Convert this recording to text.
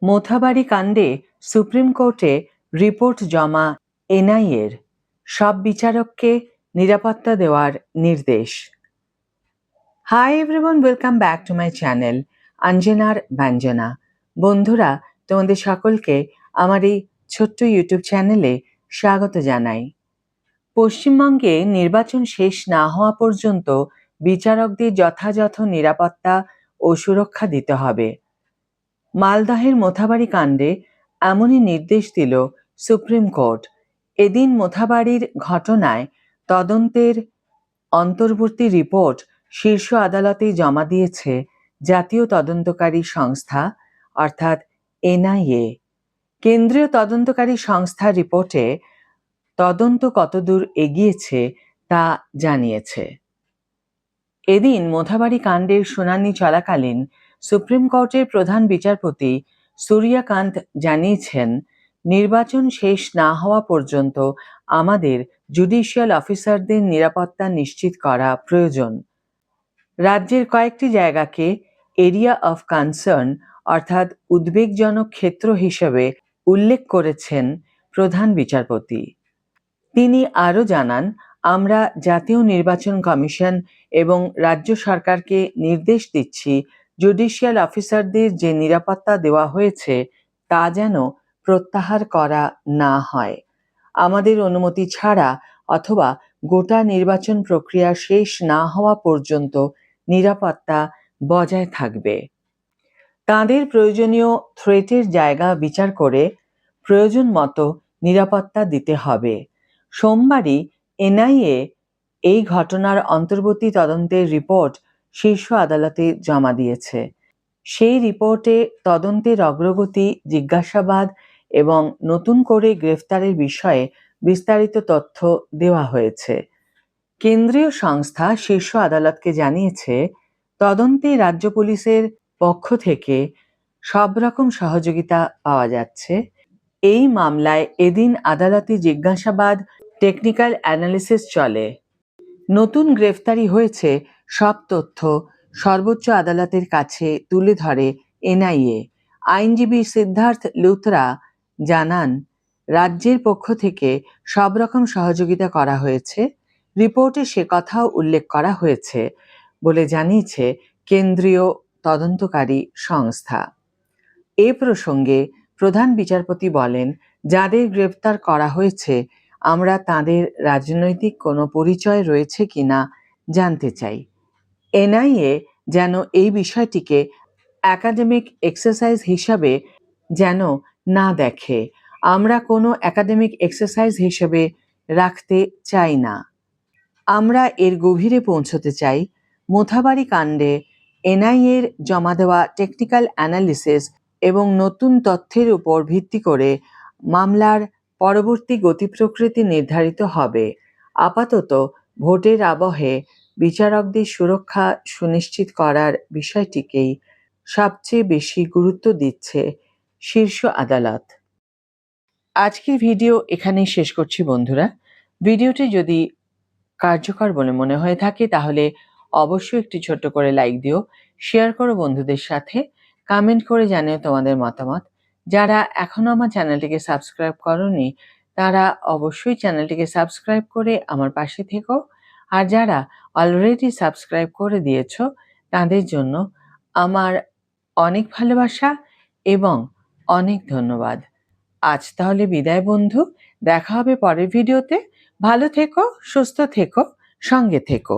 মোথাবাড়ি কাণ্ডে সুপ্রিম কোর্টে রিপোর্ট জমা এনআইএর, সব বিচারককে নিরাপত্তা দেওয়ার নির্দেশ। Hi everyone, welcome back to my channel অঞ্জনার ব্যঞ্জনা। বন্ধুরা, তোমাদের সকলকে আমার এই ছোট্ট ইউটিউব চ্যানেলে স্বাগত জানাই। পশ্চিমবঙ্গে নির্বাচন শেষ না হওয়া পর্যন্ত বিচারকদের যথাযথ নিরাপত্তা ও সুরক্ষা দিতে হবে। মালদহের মোথাবাড়ি কাণ্ডে এমনই নির্দেশ দিল সুপ্রিম কোর্ট। এদিন মোথাবাড়ির ঘটনায় তদন্তের অন্তর্বর্তী রিপোর্ট শীর্ষ আদালতে জমা দিয়েছে জাতীয় তদন্তকারী সংস্থা অর্থাৎ এনআইএ। কেন্দ্রীয় তদন্তকারী সংস্থার রিপোর্টে তদন্ত কতদূর এগিয়েছে তা জানিয়েছে। এদিন মোথাবাড়ি কাণ্ডের শুনানি চলাকালীন সুপ্রিম কোর্টের প্রধান বিচারপতি সূর্যকান্ত জানিয়েছেন, নির্বাচন শেষ না হওয়া পর্যন্ত আমাদের জুডিশিয়াল অফিসারদের নিরাপত্তা নিশ্চিত করা প্রয়োজন। রাজ্যের কয়েকটি জায়গাকে এরিয়া অফ কনসার্ন অর্থাৎ উদ্বেগজনক ক্ষেত্র হিসেবে উল্লেখ করেছেন প্রধান বিচারপতি। তিনি আরও জানান, আমরা জাতীয় নির্বাচন কমিশন এবং রাজ্য সরকারকে নির্দেশ দিচ্ছি জুডিশিয়াল অফিসারদের যে নিরাপত্তা দেওয়া হয়েছে তা যেন প্রত্যাহার করা না হয়। আমাদের অনুমতি ছাড়া অথবা গোটা নির্বাচন প্রক্রিয়া শেষ না হওয়া পর্যন্ত নিরাপত্তা বজায় থাকবে। তাঁদের প্রয়োজনীয় থ্রেটের জায়গা বিচার করে প্রয়োজন মতো নিরাপত্তা দিতে হবে। সোমবারই এনআইএ এই ঘটনার অন্তর্বর্তী তদন্তের রিপোর্ট শীর্ষ আদালতে জমা দিয়েছে। সেই রিপোর্টে তদন্তের অগ্রগতি, জিজ্ঞাসাবাদ এবং নতুন করে গ্রেফতারের বিষয়ে বিস্তারিত তথ্য দেওয়া হয়েছে। কেন্দ্রীয় সংস্থা শীর্ষ আদালতকে জানিয়েছে, তদন্তে রাজ্য পুলিশের পক্ষ থেকে সব রকম সহযোগিতা পাওয়া যাচ্ছে। এই মামলায় এদিন আদালতে জিজ্ঞাসাবাদ, টেকনিক্যাল অ্যানালিসিস চলে। নতুন গ্রেফতারি হয়েছে সব তথ্য সর্বোচ্চ আদালতের কাছে তুলে ধরে এনআইএ। আইনজীবী সিদ্ধার্থ লুথরা জানান, রাজ্যের পক্ষ থেকে সব রকম সহযোগিতা করা হয়েছে। রিপোর্টে সে কথাও উল্লেখ করা হয়েছে বলে জানিয়েছে কেন্দ্রীয় তদন্তকারী সংস্থা। এ প্রসঙ্গে প্রধান বিচারপতি বলেন, যাদের গ্রেফতার করা হয়েছে আমরা তাদের রাজনৈতিক কোনো পরিচয় রয়েছে কিনা জানতে চাই। এনআইএ যেন এই বিষয়টিকে একাডেমিক এক্সারসাইজ হিসাবে যেন না দেখে। আমরা কোনো একাডেমিক এক্সারসাইজ হিসেবে রাখতে চাই না। আমরা এর গভীরে পৌঁছতে চাই। মোথাবাড়ি কাণ্ডে এনআইএর জমা দেওয়া টেকনিক্যাল অ্যানালিসিস এবং নতুন তথ্যের উপর ভিত্তি করে মামলার পরবর্তী গতি প্রকৃতি নির্ধারিত হবে। আপাতত ভোটের আবহে বিচারকদের সুরক্ষা সুনিশ্চিত করার বিষয়টিকেই সবচেয়ে বেশি গুরুত্ব দিচ্ছে শীর্ষ আদালত। আজকের ভিডিও এখানেই শেষ করছি বন্ধুরা। ভিডিওটি যদি কার্যকর বলে মনে হয়ে থাকে তাহলে অবশ্যই একটি ছোট্ট করে লাইক দিও, শেয়ার করো বন্ধুদের সাথে, কমেন্ট করে জানিও তোমাদের মতামত। যারা এখনো আমার চ্যানেলটিকে সাবস্ক্রাইব করোনি তারা অবশ্যই চ্যানেলটিকে সাবস্ক্রাইব করে আমার পাশে থেকো। আর যারা অলরেডি সাবস্ক্রাইব করে দিয়েছো তাদের জন্য আমার অনেক ভালোবাসা এবং অনেক ধন্যবাদ। আজ তাহলে বিদায় বন্ধু, দেখা হবে পরের ভিডিওতে। ভালো থেকো, সুস্থ থেকো, সঙ্গে থেকো।